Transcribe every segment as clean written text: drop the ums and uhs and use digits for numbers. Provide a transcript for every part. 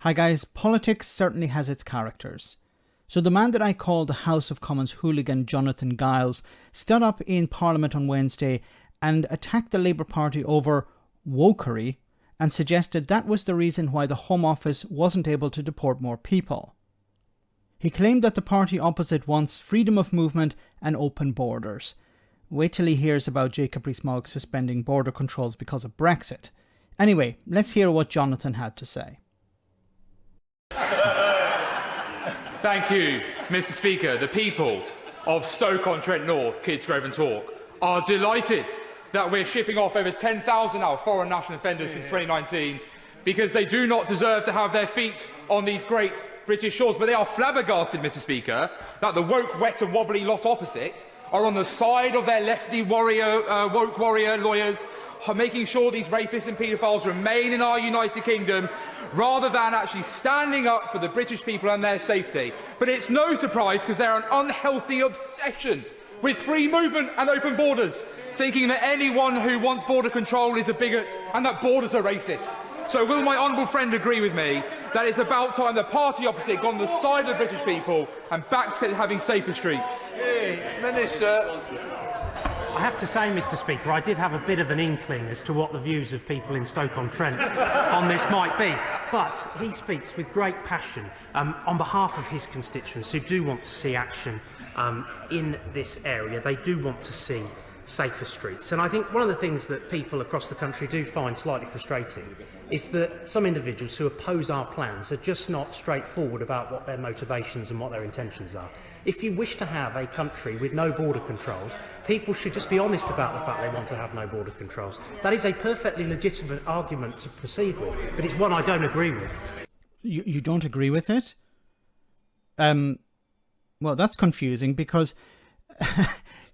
Hi guys, politics certainly has its characters. So the man that I call the House of Commons hooligan, Jonathan Giles, stood up in Parliament on Wednesday and attacked the Labour Party over wokery and suggested that was the reason why the Home Office wasn't able to deport more people. He claimed that the party opposite wants freedom of movement and open borders. Wait till he hears about Jacob Rees-Mogg suspending border controls because of Brexit. Anyway, let's hear what Jonathan had to say. Thank you, Mr. Speaker. The people of Stoke-on-Trent North, Kidsgrove and Talk, are delighted that we're shipping off over 10,000 now foreign national offenders since 2019 because they do not deserve to have their feet on these great British shores. But they are flabbergasted, Mr. Speaker, that the woke, wet and wobbly lot opposite are on the side of their lefty warrior, woke warrior lawyers, making sure these rapists and paedophiles remain in our United Kingdom, rather than actually standing up for the British people and their safety. But it's no surprise because they're an unhealthy obsession with free movement and open borders, thinking that anyone who wants border control is a bigot and that borders are racist. So will my honourable friend agree with me that it's about time the party opposite got on the side of the British people and back to having safer streets? Minister. I have to say, Mr. Speaker, I did have a bit of an inkling as to what the views of people in Stoke-on-Trent on this might be, but he speaks with great passion on behalf of his constituents who do want to see action in this area. They do want to see safer streets. And I think one of the things that people across the country do find slightly frustrating is that some individuals who oppose our plans are just not straightforward about what their motivations and what their intentions are. If you wish to have a country with no border controls, people should just be honest about the fact they want to have no border controls. That is a perfectly legitimate argument to proceed with, but it's one I don't agree with. You don't agree with it? Well, that's confusing because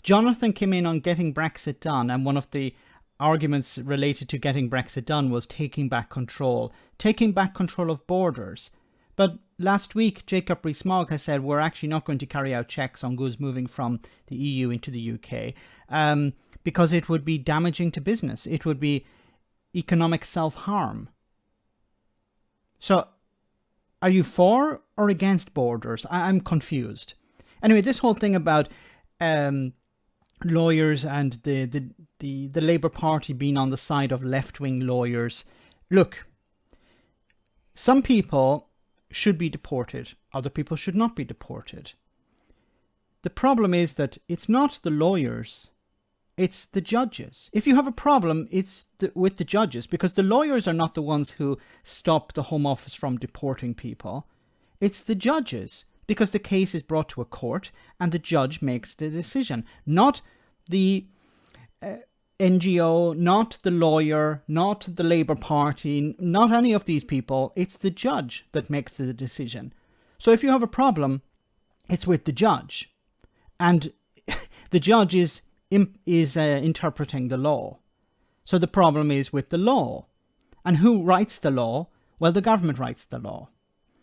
Jonathan came in on getting Brexit done, and one of the arguments related to getting Brexit done was taking back control of borders. But last week, Jacob Rees-Mogg has said we're actually not going to carry out checks on goods moving from the EU into the UK because it would be damaging to business. It would be economic self-harm. So are you for or against borders? I'm confused. Anyway, this whole thing about lawyers and the Labour Party being on the side of left-wing lawyers. Look, some people should be deported, other people should not be deported. The problem is that it's not the lawyers, it's the judges. If you have a problem, it's with the judges, because the lawyers are not the ones who stop the Home Office from deporting people. It's the judges, because the case is brought to a court and the judge makes the decision, not the NGO, not the lawyer, not the Labour Party, not any of these people. It's the judge that makes the decision. So if you have a problem, it's with the judge. And the judge is interpreting the law. So the problem is with the law. And who writes the law? Well, the government writes the law.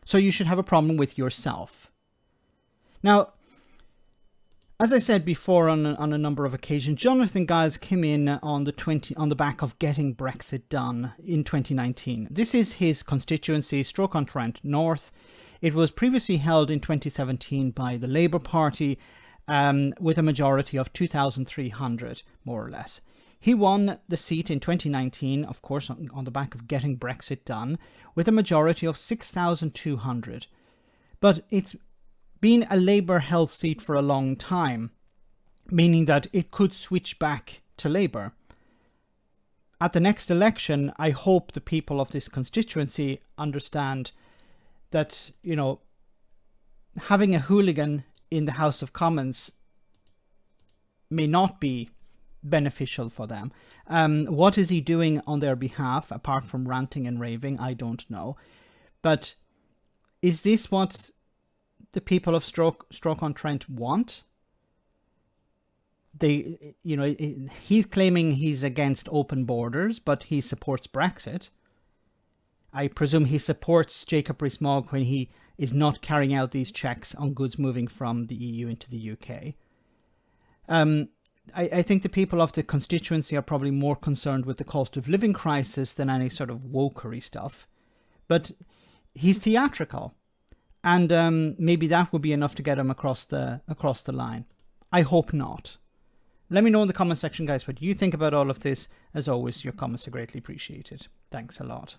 So you should have a problem with yourself. Now, as I said before on a number of occasions, Jonathan Giles came in on the back of getting Brexit done in 2019. This is his constituency, Stroke-on-Trent North. It was previously held in 2017 by the Labour Party with a majority of 2,300, more or less. He won the seat in 2019, of course, on the back of getting Brexit done, with a majority of 6,200. But it's been a Labour-held seat for a long time, meaning that it could switch back to Labour. At the next election, I hope the people of this constituency understand that, you know, having a hooligan in the House of Commons may not be beneficial for them. What is he doing on their behalf, apart from ranting and raving? I don't know. But is this what the people of Stroke-on-Trent want? He's claiming he's against open borders, but he supports Brexit. I presume he supports Jacob Rees-Mogg when he is not carrying out these checks on goods moving from the EU into the UK. I think the people of the constituency are probably more concerned with the cost of living crisis than any sort of wokery stuff. But he's theatrical. And maybe that would be enough to get him across the line. I hope not. Let me know in the comment section, guys, what you think about all of this. As always, your comments are greatly appreciated. Thanks a lot.